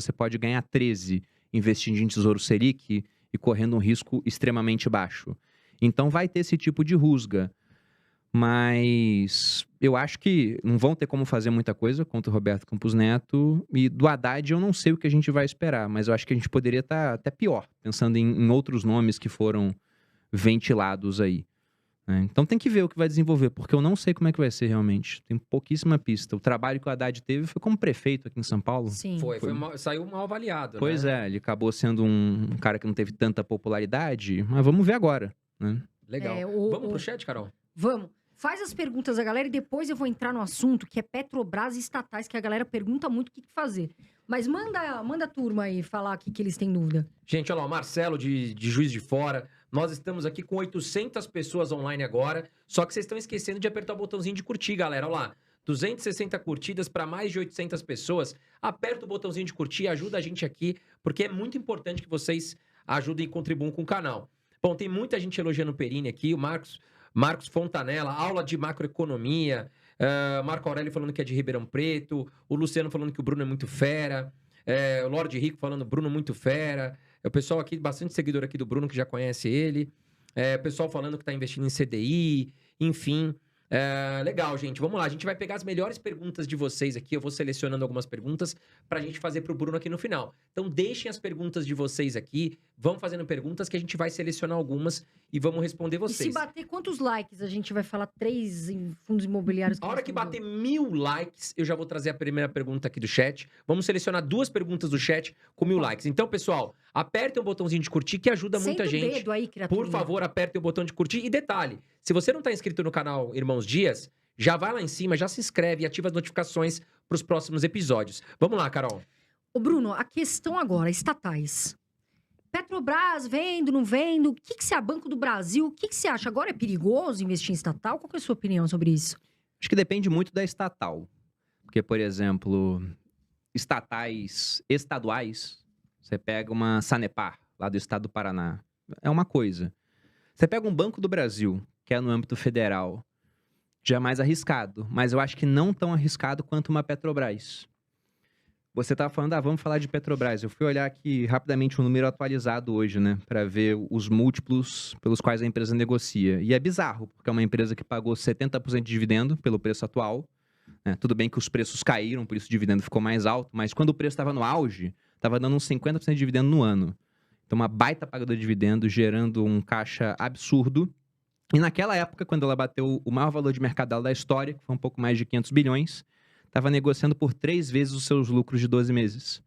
você pode ganhar 13 investindo em Tesouro Selic e correndo um risco extremamente baixo. Então vai ter esse tipo de rusga. Mas eu acho que não vão ter como fazer muita coisa contra o Roberto Campos Neto. E do Haddad eu não sei o que a gente vai esperar, mas eu acho que a gente poderia estar até pior, pensando em outros nomes que foram ventilados aí, né? Então tem que ver o que vai desenvolver, porque eu não sei como é que vai ser realmente. Tem pouquíssima pista. O trabalho que o Haddad teve foi como prefeito aqui em São Paulo. Sim. Saiu mal avaliado, Pois né? é, ele acabou sendo um cara que não teve tanta popularidade, mas vamos ver agora, né? Legal. É, Vamos pro chat, Carol? Vamos. Faz as perguntas da galera e depois eu vou entrar no assunto que é Petrobras e estatais, que a galera pergunta muito o que fazer. Mas manda a turma aí falar aqui que eles têm dúvida. Gente, olha lá, o Marcelo de Juiz de Fora. Nós estamos aqui com 800 pessoas online agora, só que vocês estão esquecendo de apertar o botãozinho de curtir, galera. Olha lá, 260 curtidas para mais de 800 pessoas. Aperta o botãozinho de curtir, ajuda a gente aqui, porque é muito importante que vocês ajudem e contribuam com o canal. Bom, tem muita gente elogiando o Perini aqui, o Marcos Fontanella, aula de macroeconomia, Marco Aurélio falando que é de Ribeirão Preto, o Luciano falando que o Bruno é muito fera, o Lorde Rico falando Bruno muito fera, o pessoal aqui, bastante seguidor aqui do Bruno que já conhece ele, o pessoal falando que está investindo em CDI, enfim. Legal, gente. Vamos lá. A gente vai pegar as melhores perguntas de vocês aqui. Eu vou selecionando algumas perguntas pra gente fazer pro Bruno aqui no final. Então, deixem as perguntas de vocês aqui. Vão fazendo perguntas que a gente vai selecionar algumas e vamos responder E vocês. se bater quantos likes? A gente vai falar 3 em fundos imobiliários. A hora que bater 1000 likes, eu já vou trazer a primeira pergunta aqui do chat. Vamos selecionar 2 perguntas do chat com 1000 likes. Então, pessoal, apertem o botãozinho de curtir que ajuda muita Senta o gente. dedo aí, criaturinha. Por favor, apertem o botão de curtir. E detalhe, se você não está inscrito no canal Irmãos Dias, já vai lá em cima, já se inscreve e ativa as notificações para os próximos episódios. Vamos lá, Carol. Ô, Bruno, a questão agora, estatais. Petrobras, vendo, não vendo? O que você é Banco do Brasil? O que você acha? Agora é perigoso investir em estatal? Qual que é a sua opinião sobre isso? Acho que depende muito da estatal. Porque, por exemplo, estaduais, você pega uma Sanepar, lá do estado do Paraná, é uma coisa. Você pega um Banco do Brasil, que é no âmbito federal, já é mais arriscado, mas eu acho que não tão arriscado quanto uma Petrobras. Você estava falando, vamos falar de Petrobras. Eu fui olhar aqui rapidamente um número atualizado hoje, né, para ver os múltiplos pelos quais a empresa negocia. E é bizarro, porque é uma empresa que pagou 70% de dividendo pelo preço atual, né? Tudo bem que os preços caíram, por isso o dividendo ficou mais alto, mas quando o preço estava no auge, estava dando uns 50% de dividendo no ano. Então, uma baita pagador de dividendo, gerando um caixa absurdo. E naquela época, quando ela bateu o maior valor de mercado dela da história, que foi um pouco mais de 500 bilhões, estava negociando por 3 vezes os seus lucros de 12 meses.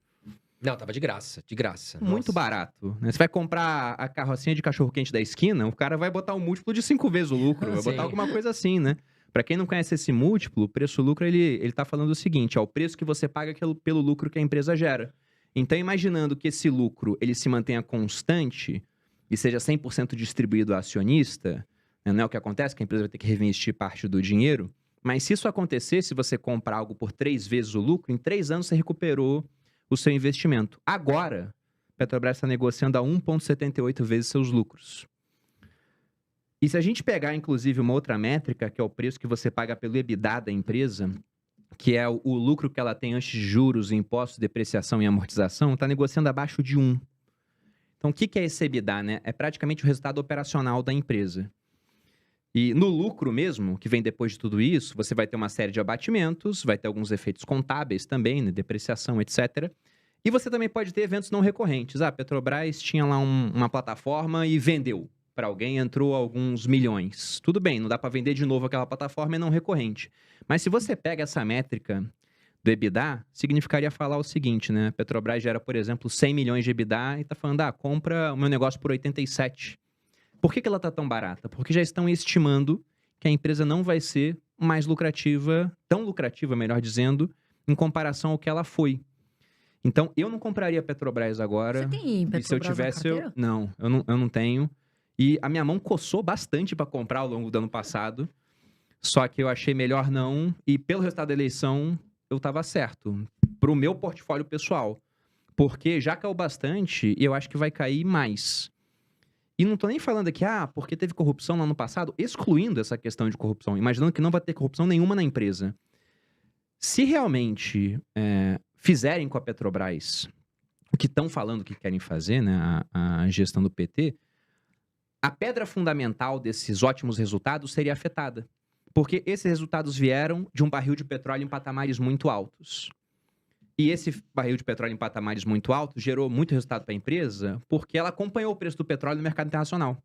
Não, tava de graça, de graça. Muito Nossa. barato, né? Você vai comprar a carrocinha de cachorro-quente da esquina, o cara vai botar um múltiplo de 5 vezes o lucro, vai Sim. botar alguma coisa assim, né? Pra quem não conhece esse múltiplo, o preço-lucro, ele tá falando o seguinte, ó, o preço que você paga pelo lucro que a empresa gera. Então, imaginando que esse lucro, ele se mantenha constante e seja 100% distribuído ao acionista, né? Não é o que acontece, que a empresa vai ter que reinvestir parte do dinheiro, mas se isso acontecer, se você comprar algo por 3 vezes o lucro, em 3 anos você recuperou o seu investimento. Agora, a Petrobras está negociando a 1,78 vezes seus lucros. E se a gente pegar, inclusive, uma outra métrica, que é o preço que você paga pelo EBITDA da empresa, que é o lucro que ela tem antes de juros, impostos, depreciação e amortização, está negociando abaixo de 1. Então, o que é esse EBITDA, né? É praticamente o resultado operacional da empresa. E no lucro mesmo, que vem depois de tudo isso, você vai ter uma série de abatimentos, vai ter alguns efeitos contábeis também, né? Depreciação, etc. E você também pode ter eventos não recorrentes. A Petrobras tinha lá uma plataforma e vendeu para alguém, entrou alguns milhões. Tudo bem, não dá para vender de novo aquela plataforma, é não recorrente. Mas se você pega essa métrica do EBITDA, significaria falar o seguinte, né? A Petrobras gera, por exemplo, 100 milhões de EBITDA e está falando, compra o meu negócio por 87. Por que ela está tão barata? Porque já estão estimando que a empresa não vai ser mais lucrativa, tão lucrativa, melhor dizendo, em comparação ao que ela foi. Então, eu não compraria a Petrobras agora. Você tem Petrobras E se eu tivesse, na carteira? Não, eu não tenho. E a minha mão coçou bastante para comprar ao longo do ano passado. Só que eu achei melhor não. E pelo resultado da eleição, eu estava certo. Pro meu portfólio pessoal. Porque já caiu bastante e eu acho que vai cair mais. E não tô nem falando aqui, porque teve corrupção no ano passado, excluindo essa questão de corrupção, imaginando que não vai ter corrupção nenhuma na empresa. Se realmente fizerem com a Petrobras o que estão falando que querem fazer, né, a gestão do PT, a pedra fundamental desses ótimos resultados seria afetada. Porque esses resultados vieram de um barril de petróleo em patamares muito altos. E esse barril de petróleo em patamares muito altos gerou muito resultado para a empresa porque ela acompanhou o preço do petróleo no mercado internacional.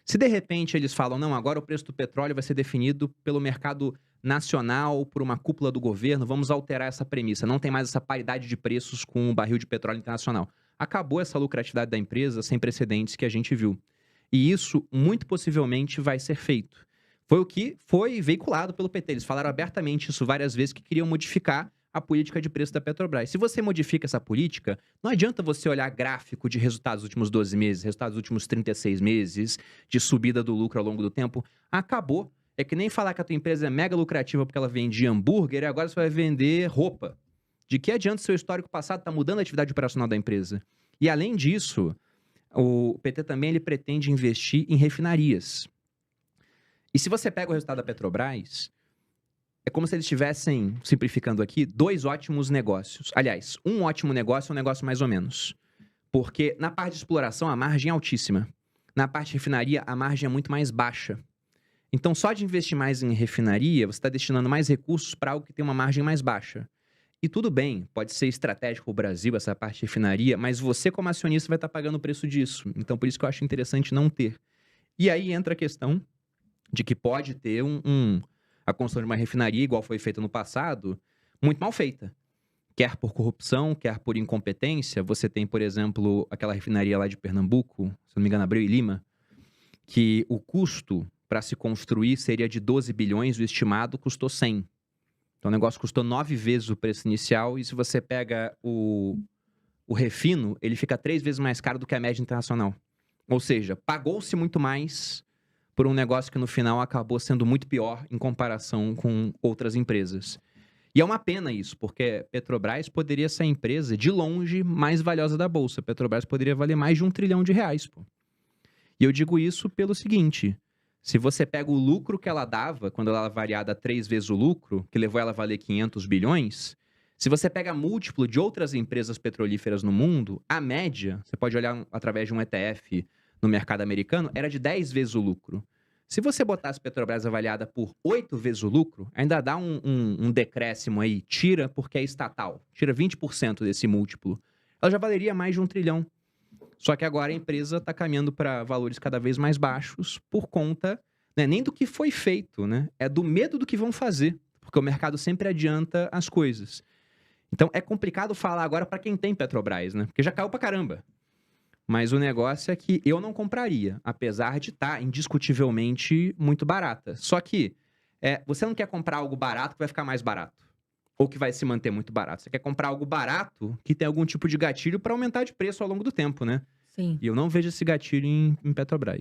Se de repente eles falam, não, agora o preço do petróleo vai ser definido pelo mercado nacional, por uma cúpula do governo, vamos alterar essa premissa. Não tem mais essa paridade de preços com o barril de petróleo internacional. Acabou essa lucratividade da empresa sem precedentes que a gente viu. E isso, muito possivelmente, vai ser feito. Foi o que foi veiculado pelo PT. Eles falaram abertamente isso várias vezes, que queriam modificar a política de preço da Petrobras. Se você modifica essa política, não adianta você olhar gráfico de resultados dos últimos 12 meses, resultados dos últimos 36 meses, de subida do lucro ao longo do tempo. Acabou. É que nem falar que a tua empresa é mega lucrativa porque ela vendia hambúrguer e agora você vai vender roupa. De que adianta o seu histórico passado estar mudando a atividade operacional da empresa? E além disso, o PT também ele pretende investir em refinarias. E se você pega o resultado da Petrobras, é como se eles tivessem, simplificando aqui, 2 ótimos negócios. Aliás, um ótimo negócio é um negócio mais ou menos. Porque na parte de exploração a margem é altíssima. Na parte de refinaria a margem é muito mais baixa. Então só de investir mais em refinaria, você está destinando mais recursos para algo que tem uma margem mais baixa. E tudo bem, pode ser estratégico para o Brasil essa parte de refinaria, mas você como acionista vai estar pagando o preço disso. Então por isso que eu acho interessante não ter. E aí entra a questão de que pode ter a construção de uma refinaria, igual foi feita no passado, muito mal feita. Quer por corrupção, quer por incompetência. Você tem, por exemplo, aquela refinaria lá de Pernambuco, se não me engano, Abreu e Lima, que o custo para se construir seria de 12 bilhões, o estimado custou 100. Então o negócio custou 9 vezes o preço inicial, e se você pega o refino, ele fica 3 vezes mais caro do que a média internacional. Ou seja, pagou-se muito mais por um negócio que no final acabou sendo muito pior em comparação com outras empresas. E é uma pena isso, porque Petrobras poderia ser a empresa de longe mais valiosa da Bolsa. Petrobras poderia valer mais de R$1 trilhão, pô. E eu digo isso pelo seguinte: se você pega o lucro que ela dava, quando ela era variada 3 vezes o lucro, que levou ela a valer 500 bilhões, se você pega múltiplo de outras empresas petrolíferas no mundo, a média, você pode olhar através de um ETF no mercado americano, era de 10 vezes o lucro. Se você botasse Petrobras avaliada por 8 vezes o lucro, ainda dá um decréscimo aí, tira porque é estatal, tira 20% desse múltiplo. Ela já valeria mais de R$1 trilhão. Só que agora a empresa está caminhando para valores cada vez mais baixos por conta, né, nem do que foi feito, né? É do medo do que vão fazer, porque o mercado sempre adianta as coisas. Então é complicado falar agora para quem tem Petrobras, né? Porque já caiu para caramba. Mas o negócio é que eu não compraria, apesar de estar indiscutivelmente muito barata. Só que você não quer comprar algo barato que vai ficar mais barato, ou que vai se manter muito barato. Você quer comprar algo barato que tem algum tipo de gatilho para aumentar de preço ao longo do tempo, né? Sim. E eu não vejo esse gatilho em Petrobras.